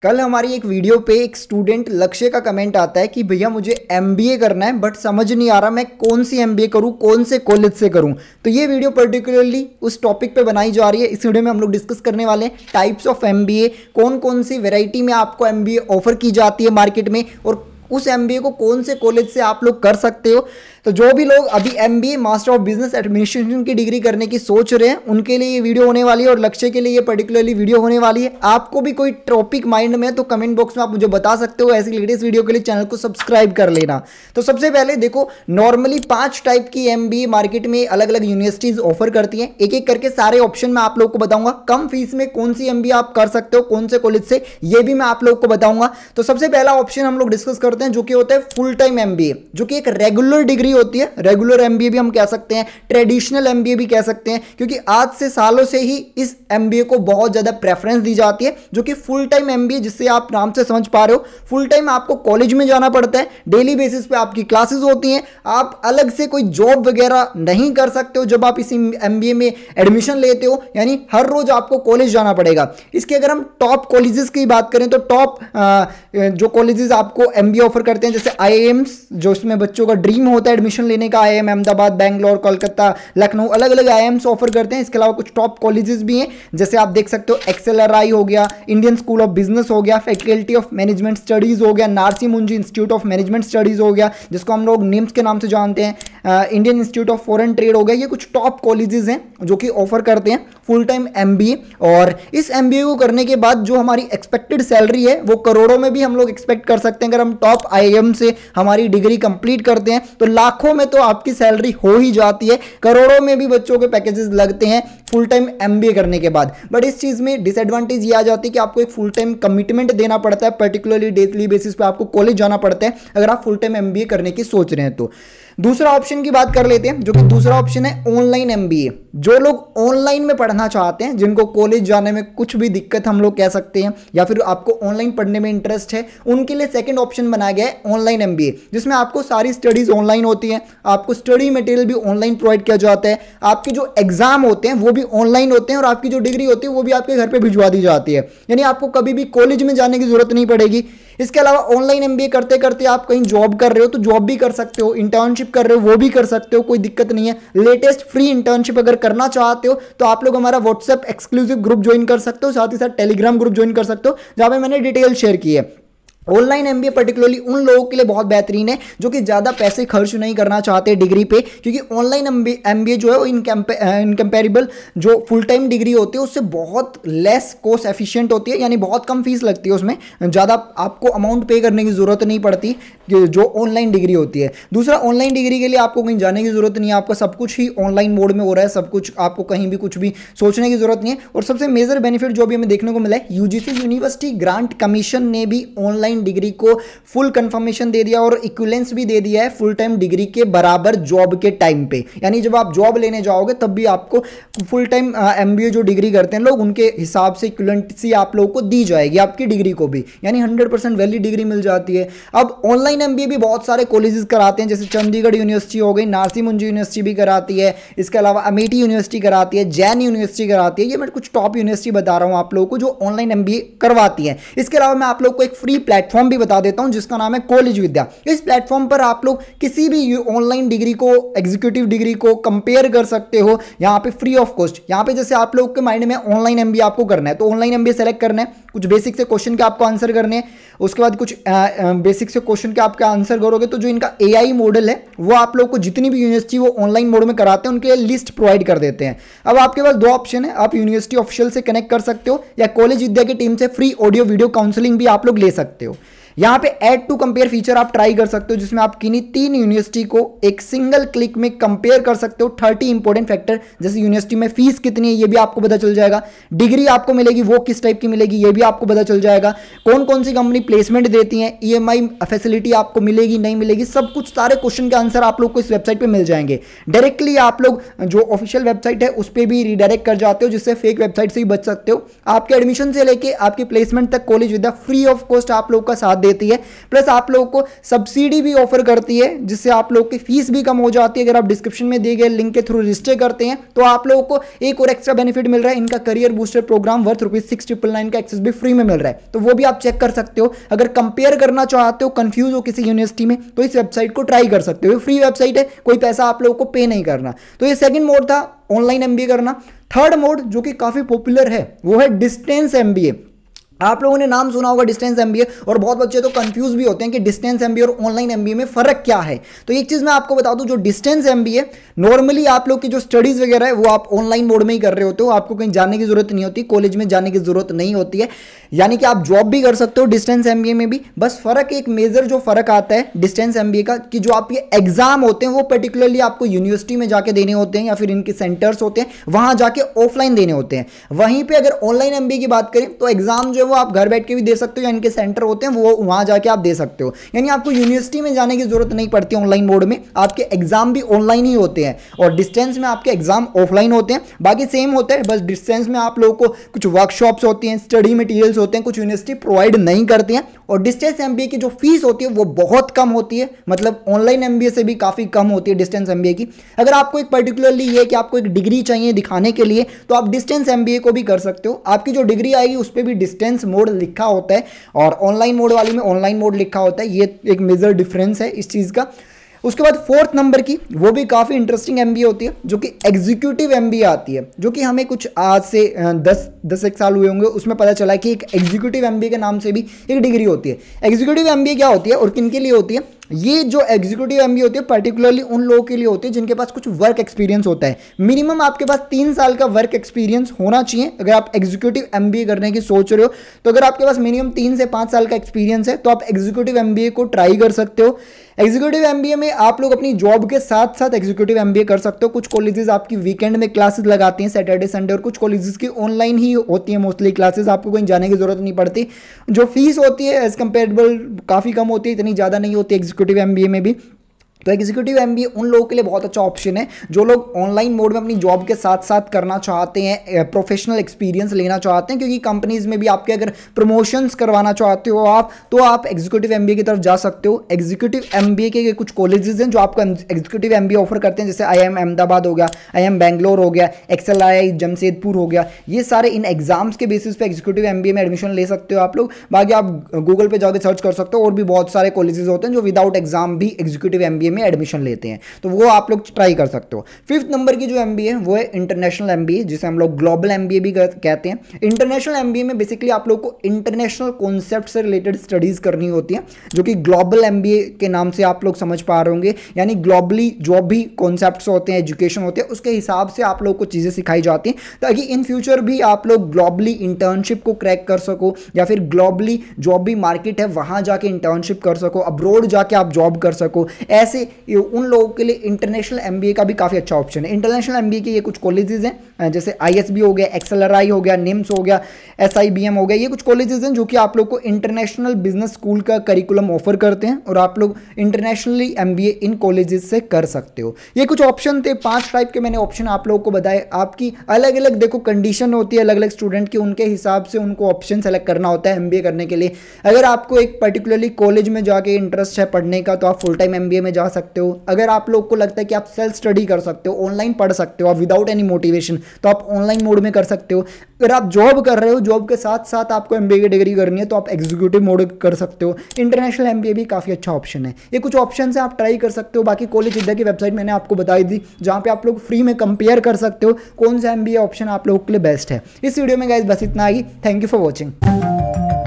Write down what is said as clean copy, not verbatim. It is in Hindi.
कल हमारी एक वीडियो पे एक स्टूडेंट लक्ष्य का कमेंट आता है कि भैया मुझे एमबीए करना है बट समझ नहीं आ रहा मैं कौन सी एमबीए करूं, कौन से कॉलेज से करूं। तो ये वीडियो पर्टिकुलरली उस टॉपिक पे बनाई जा रही है। इस वीडियो में हम लोग डिस्कस करने वाले हैं टाइप्स ऑफ एमबीए, कौन कौन सी वैरायटी में आपको एमबीए ऑफर की जाती है मार्केट में, और उस एमबीए को कौन से कॉलेज से आप लोग कर सकते हो। तो जो भी लोग अभी MBA master of business administration की डिग्री करने की सोच रहे हैं उनके लिए ये वीडियो होने वाली है, और लक्ष्य के लिए ये पर्टिकुलरली वीडियो होने वाली है। आपको भी कोई टॉपिक माइंड में है तो कमेंट बॉक्स में आप मुझे बता सकते हो। ऐसी लेटेस्ट वीडियो के लिए चैनल को सब्सक्राइब कर लेना। तो सबसे पहले देखो, नॉर्मली 5 टाइप की एमबीए मार्केट में अलग अलग यूनिवर्सिटीज ऑफर करती हैं। एक एक करके सारे ऑप्शन मैं आप लोग को बताऊंगा। कम फीस में कौन सी एमबीए आप कर सकते हो, कौन से कॉलेज से, ये भी मैं आप लोग को बताऊंगा। तो सबसे पहला ऑप्शन हम लोग डिस्कस करते हैं जो कि होता है फुल टाइम एमबीए, जो कि एक रेगुलर डिग्री होती है। रेगुलर एमबीए भी हम कह सकते हैं, ट्रेडिशनल एमबीए भी कह सकते हैं, क्योंकि आज से सालों से ही इस एमबीए को बहुत ज्यादा प्रेफरेंस दी जाती है। जो कि फुल टाइम एमबीए, जिससे आप नाम से समझ पा रहे हो, फुल टाइम आपको कॉलेज में जाना पड़ता है, डेली बेसिस पे आपकी क्लासेस होती हैं। आप अलग से कोई जॉब वगैरह नहीं कर सकते हो जब आप इस एमबीए में एडमिशन लेते हो, यानी हर रोज आपको कॉलेज जाना पड़ेगा। इसके अगर हम टॉप कॉलेजेस की बात करें तो टॉप जो कॉलेजेस आपको एमबीए ऑफर करते हैं, जैसे आईआईएम्स, जो इसमें बच्चों का ड्रीम होता है एडमिशन लेने का, आईआईएम अहमदाबाद, बेंगलोर, कोलकाता, लखनऊ, अलग अलग आईआईएम्स ऑफर करते हैं। इसके अलावा कुछ टॉप कॉलेजेस भी हैं, जैसे आप देख सकते हो एक्सएलआरआई हो गया, इंडियन स्कूल ऑफ बिजनेस हो गया, फैकल्टी ऑफ मैनेजमेंट स्टडीज हो गया, नारसी मुंजी इंस्टीट्यूट ऑफ मैनेजमेंट स्टडीज हो गया, जिसको हम लोग निम्स के नाम से जानते हैं, Indian institute of foreign trade हो गया। ये कुछ टॉप कॉलेजेस हैं जो कि ऑफर करते हैं फुल टाइम एमबीए। और इस एमबीए को करने के बाद जो हमारी एक्सपेक्टेड सैलरी है वो करोड़ों में भी हम लोग एक्सपेक्ट कर सकते हैं। अगर हम टॉप आईआईएम से हमारी डिग्री कंप्लीट करते हैं तो लाखों में तो आपकी सैलरी हो ही जाती है, करोड़ों में भी बच्चों के पैकेजेस लगते हैं फुल टाइम एमबीए करने के बाद। बट इस चीज में डिसएडवांटेज ये आ जाती है कि आपको एक फुल टाइम कमिटमेंट देना पड़ता है, पर्टिकुलरली डेली बेसिस पे आपको कॉलेज जाना पड़ता है अगर आप फुल टाइम एमबीए करने की सोच रहे हैं तो। दूसरा ऑप्शन की बात कर लेते हैं, जो कि दूसरा ऑप्शन है ऑनलाइन एमबीए। जो लोग ऑनलाइन में पढ़ना चाहते हैं, जिनको कॉलेज जाने में कुछ भी दिक्कत हम लोग कह सकते हैं, या फिर आपको ऑनलाइन पढ़ने में इंटरेस्ट है, उनके लिए सेकंड ऑप्शन बनाया गया है ऑनलाइन एमबीए, जिसमें आपको सारी स्टडीज ऑनलाइन होती हैं, आपको स्टडी मटेरियल भी ऑनलाइन प्रोवाइड किया जाता है, आपके जो एग्जाम होते हैं वो भी ऑनलाइन होते हैं, और आपकी जो डिग्री होती है वो भी आपके घर पे भिजवा दी जाती है, यानी आपको कभी भी कॉलेज में जाने की जरूरत नहीं पड़ेगी। इसके अलावा ऑनलाइन एमबीए करते करते आप कहीं जॉब कर रहे हो तो जॉब भी कर सकते हो, इंटर्नशिप कर रहे हो वो भी कर सकते हो, कोई दिक्कत नहीं है। लेटेस्ट फ्री इंटर्नशिप अगर करना चाहते हो तो आप लोग हमारा व्हाट्सएप एक्सक्लूसिव ग्रुप ज्वाइन कर सकते हो, साथ ही साथ टेलीग्राम ग्रुप ज्वाइन कर सकते हो, जहां पे मैंने डिटेल शेयर की है। ऑनलाइन एमबीए पर्टिकुलरली उन लोगों के लिए बहुत बेहतरीन है जो कि ज़्यादा पैसे खर्च नहीं करना चाहते डिग्री पे, क्योंकि ऑनलाइन एमबीए जो है वो इनकम्पेरेबल जो फुल टाइम डिग्री होती है उससे बहुत लेस कॉस्ट एफिशिएंट होती है, यानी बहुत कम फीस लगती है, उसमें ज़्यादा आपको अमाउंट पे करने की ज़रूरत नहीं पड़ती जो ऑनलाइन डिग्री होती है। दूसरा, ऑनलाइन डिग्री के लिए आपको कहीं जाने की ज़रूरत नहीं है, आपका सब कुछ ही ऑनलाइन मोड में हो रहा है, सब कुछ, आपको कहीं भी कुछ भी सोचने की ज़रूरत नहीं है। और सबसे मेजर बेनिफिट जो भी हमें देखने को मिला है, यूजीसी यूनिवर्सिटी ग्रांट कमीशन ने भी ऑनलाइन डिग्री को फुल कंफर्मेशन दे दिया और इक्विवेलेंस भी दे दिया है फुल टाइम डिग्री के बराबर जॉब के टाइम पे, यानी जब आप जॉब लेने जाओगे तब भी आपको फुल टाइम एमबीए जो डिग्री करते हैं लोग, उनके हिसाब से इक्विवेलेंसी आप लोगों को दी जाएगी आपकी डिग्री को भी, यानी 100% वैलिड डिग्री मिल जाती है। अब ऑनलाइन एमबीए भी बहुत सारे कॉलेजेस कराते हैं, जैसे चंडीगढ़ यूनिवर्सिटी हो गई, नारसी मुंजी यूनिवर्सिटी भी कराती है, इसके अलावा अमेठी यूनिवर्सिटी कराती है, जैन यूनिवर्सिटी कराती है। ये मैं कुछ टॉप यूनिवर्सिटी बता रहा हूं आप लोगों को जो ऑनलाइन एमबीए करवाती है। इसके अलावा मैं आप लोग को एक फ्री प्लेटफॉर्म भी बता देता हूं जिसका नाम है कॉलेज विद्या। इस प्लेटफॉर्म पर आप लोग किसी भी ऑनलाइन डिग्री को, एग्जीक्यूटिव डिग्री को कंपेयर कर सकते हो, यहां पे फ्री ऑफ कॉस्ट। यहां पे जैसे आप लोग के माइंड में ऑनलाइन एमबीए आपको करना है तो ऑनलाइन एमबीए सेलेक्ट करना है, कुछ बेसिक से क्वेश्चन के आपको आंसर करने हैं, उसके बाद कुछ बेसिक से क्वेश्चन के आपके आंसर करोगे तो जो इनका एआई मॉडल है वो आप लोग को जितनी भी यूनिवर्सिटी वो ऑनलाइन मोड में कराते हैं उनके लिस्ट प्रोवाइड कर देते हैं। अब आपके पास 2 ऑप्शन है, आप यूनिवर्सिटी ऑफिशियल से कनेक्ट कर सकते हो या कॉलेज विद्या की टीम से फ्री ऑडियो वीडियो काउंसलिंग भी आप लोग ले सकते हो। यहां पे ऐड टू कंपेयर फीचर आप ट्राई कर सकते हो, जिसमें आप किन्हीं 3 यूनिवर्सिटी को एक सिंगल क्लिक में कंपेयर कर सकते हो। 30 इंपॉर्टेंट फैक्टर, जैसे यूनिवर्सिटी में फीस कितनी है ये भी आपको पता चल जाएगा, डिग्री आपको मिलेगी वो किस टाइप की मिलेगी ये भी आपको पता चल जाएगा, कौन कौन सी कंपनी प्लेसमेंट देती है, ईएमआई फैसिलिटी आपको मिलेगी नहीं मिलेगी, सब कुछ, सारे क्वेश्चन के आंसर आप लोग को इस वेबसाइट पर मिल जाएंगे। डायरेक्टली आप लोग जो ऑफिशियल वेबसाइट है उस पर भी रिडायरेक्ट कर जाते हो, जिससे फेक वेबसाइट से ही बच सकते हो। आपके एडमिशन से लेके आपकी प्लेसमेंट तक college Vidya free of cost आप लोग का साथ देती है, प्लस आप लोगों को सब्सिडी भी ऑफर करती है, जिससे आप लोगों की फीस भी कम हो जाती है। अगर आप डिस्क्रिप्शन में दिए गए लिंक के थ्रू रजिस्टर करते हैं तो आप लोगों को एक और एक्स्ट्रा बेनिफिट मिल रहा है, इनका करियर बूस्टर प्रोग्राम वर्थ ₹6,999 का एक्सेस भी फ्री में मिल रहा है, तो वो भी आप चेक कर सकते हो। अगर कंपेयर करना चाहते हो, कंफ्यूज हो किसी यूनिवर्सिटी में, तो इस वेबसाइट को ट्राई कर सकते हो। फ्री वेबसाइट है, कोई पैसा आप लोगों को पे नहीं करना। तो ये सेकंड मोड था ऑनलाइन एमबीए करना। थर्ड मोड जो कि काफी पॉपुलर है वो है डिस्टेंस एमबीए। आप लोगों ने नाम सुना होगा डिस्टेंस एमबीए, और बहुत बच्चे तो कंफ्यूज भी होते हैं कि डिस्टेंस एमबीए और ऑनलाइन एमबीए में फर्क क्या है। तो एक चीज मैं आपको बता दूं, जो डिस्टेंस एमबीए नॉर्मली आप लोग की जो स्टडीज वगैरह है वो आप ऑनलाइन मोड में ही कर रहे होते हो, आपको कहीं जाने की जरूरत नहीं होती, कॉलेज में जाने की जरूरत नहीं होती है, यानी कि आप जॉब भी कर सकते हो डिस्टेंस एमबीए में भी। बस फर्क, एक मेजर जो फर्क आता है डिस्टेंस एमबीए का, कि जो आपके एग्जाम होते हैं वो पर्टिकुलरली आपको यूनिवर्सिटी में जाके देने होते हैं या फिर इनके सेंटर्स होते हैं वहां जाके ऑफलाइन देने होते हैं। वहीं पे अगर ऑनलाइन एमबीए की बात करें तो एग्जाम जो है वो आप घर बैठ के भी दे सकते हो, या इनके सेंटर होते हैं वो वहां जाके आप दे सकते हो, यानी आपको यूनिवर्सिटी में जाने की जरूरत नहीं पड़ती ऑनलाइन मोड में। आपके एग्जाम भी ऑनलाइन ही होते हैं और डिस्टेंस में आपके एग्जाम ऑफलाइन होते हैं। बाकी सेम होता है, बस डिस्टेंस में आप लोगों को कुछ वर्कशॉप्स होती हैं, स्टडी मटेरियल्स होते हैं, कुछ यूनिवर्सिटी प्रोवाइड नहीं करती हैं, और डिस्टेंस एमबीए की जो फीस होती है वो बहुत कम होती है, मतलब ऑनलाइन एमबीए से भी काफी कम होती है डिस्टेंस एमबीए की। अगर आपको एक पर्टिकुलरली ये कि आपको एक डिग्री चाहिए दिखाने के लिए, तो आप डिस्टेंस एमबीए को भी कर सकते हो। आपकी जो डिग्री आएगी उस पर भी डिस्टेंस मोड लिखा होता है और ऑनलाइन मोड वाली में ऑनलाइन मोड लिखा होता है। ये एक मेजर डिफरेंस है इस चीज का। उसके बाद फोर्थ नंबर की वो भी काफ़ी इंटरेस्टिंग एमबीए होती है, जो कि एग्जीक्यूटिव एमबीए आती है, जो कि हमें कुछ आज से 10 एक साल हुए होंगे, उसमें पता चला कि एक एग्जीक्यूटिव एमबीए के नाम से भी एक डिग्री होती है। एग्जीक्यूटिव एमबीए क्या होती है और किन के लिए होती है? ये जो एग्जीक्यूटिव एमबीए होती है पर्टिकुलरली उन लोगों के लिए होती है जिनके पास कुछ वर्क एक्सपीरियंस होता है। मिनिमम आपके पास 3 साल का वर्क एक्सपीरियंस होना चाहिए अगर आप एग्जीक्यूटिव एमबीए करने की सोच रहे हो। तो अगर आपके पास मिनिमम 3 से 5 साल का एक्सपीरियंस है तो आप एग्जीक्यूटिव एमबीए को ट्राई कर सकते हो। एग्जीक्यूटिव एमबीए में आप लोग अपनी जॉब के साथ साथ एग्जीक्यूटिव एमबीए कर सकते हो। कुछ कॉलेजेस आपकी वीकेंड में क्लासेस लगाती हैं, सैटरडे संडे, और कुछ कॉलेजेस की ऑनलाइन ही होती है मोस्टली क्लासेस, आपको कहीं जाने की जरूरत नहीं पड़ती। जो फीस होती है एज कंपेरेबल काफ़ी कम होती है, इतनी ज़्यादा नहीं होती एग्जीक्यूटिव एमबीए में भी। तो एग्जीक्यूटिव एमबीए उन लोगों के लिए बहुत अच्छा ऑप्शन है जो लोग ऑनलाइन मोड में अपनी जॉब के साथ साथ करना चाहते हैं, प्रोफेशनल एक्सपीरियंस लेना चाहते हैं, क्योंकि कंपनीज में भी आपके अगर प्रमोशंस करवाना चाहते हो आप, तो आप एग्जीक्यूटिव एमबीए की तरफ जा सकते हो। एग्जीक्यूटिव एमबीए के कुछ कॉलेजेस हैं जो आपको एग्जीक्यूटिव एमबीए ऑफर करते हैं, जैसे IIM अहमदाबाद हो गया, IIM बैंगलोर हो गया, XLI जमशेदपुर हो गया। ये सारे इन एग्जाम्स के बेसिस पे एग्जीक्यूटिव एमबीए में एडमिशन ले सकते हो आप लोग। बाकी आप गूगल पे जाकर सर्च कर सकते हो, और भी बहुत सारे कॉलेजेस होते हैं जो विदाउट एग्जाम भी एग्जीक्यूटिव एमबीए में एडमिशन लेते हैं, तो वो आप लोग ट्राई कर सकते हो। 5th नंबर की जो एमबीए है वो है इंटरनेशनल एमबीए, जिसे हम लोग ग्लोबल एमबीए भी कहते हैं। इंटरनेशनल एमबीए में बेसिकली आप लोग को इंटरनेशनल कॉन्सेप्ट से रिलेटेड स्टडीज करनी होती है, जो कि ग्लोबल एमबीए के नाम से आप लोग समझ पा रहे होंगे, यानी ग्लोबली जो भी कॉन्सेप्ट्स होते हैं, एजुकेशन होते हैं, उसके हिसाब से आप लोग को चीज़ें सिखाई जाती हैं, ताकि इन फ्यूचर भी आप लोग ग्लोबली इंटर्नशिप को क्रैक कर सको, या फिर ग्लोबली जो भी मार्केट है वहाँ जाके इंटर्नशिप कर सको, अब्रोड जाके आप जॉब कर सको। ऐसे उन लोगों के लिए इंटरनेशनल एमबीए का भी काफ़ी अच्छा ऑप्शन है। इंटरनेशनल एमबीए के ये कुछ कॉलेजेस हैं, जैसे ISB हो गया, XLRI हो गया, NIMS हो गया, SIBM हो गया। ये कुछ कॉलेजेस हैं जो कि आप लोग को इंटरनेशनल बिजनेस स्कूल का करिकुलम ऑफर करते हैं, और आप लोग इंटरनेशनली एमबीए इन कॉलेजेस से कर सकते हो। ये कुछ ऑप्शन थे, 5 टाइप के मैंने ऑप्शन आप लोगों को बताए। आपकी अलग अलग देखो कंडीशन होती है अलग अलग स्टूडेंट की, उनके हिसाब से उनको ऑप्शन सेलेक्ट करना होता है एमबीए करने के लिए। अगर आपको एक पर्टिकुलरली कॉलेज में जाके इंटरेस्ट है पढ़ने का, तो आप फुल टाइम एमबीए में जा सकते हो। अगर आप लोग को लगता है कि आप सेल्फ स्टडी कर सकते हो, ऑनलाइन पढ़ सकते हो आप विदाउट एनी मोटिवेशन, तो आप ऑनलाइन मोड में कर सकते हो। अगर आप जॉब कर रहे हो, जॉब के साथ साथ आपको एमबीए की डिग्री करनी है, तो आप एग्जीक्यूटिव मोड कर सकते हो। इंटरनेशनल एमबीए भी काफ़ी अच्छा ऑप्शन है। ये कुछ ऑप्शन है, आप ट्राई कर सकते हो। बाकी कॉलेज इंडिया की वेबसाइट मैंने आपको बताई दी, जहाँ पे आप लोग फ्री में कंपेयर कर सकते हो कौन सा एमबीए ऑप्शन आप लोगों के लिए बेस्ट है। इस वीडियो में गाइस बस इतना ही। Thank you for watching.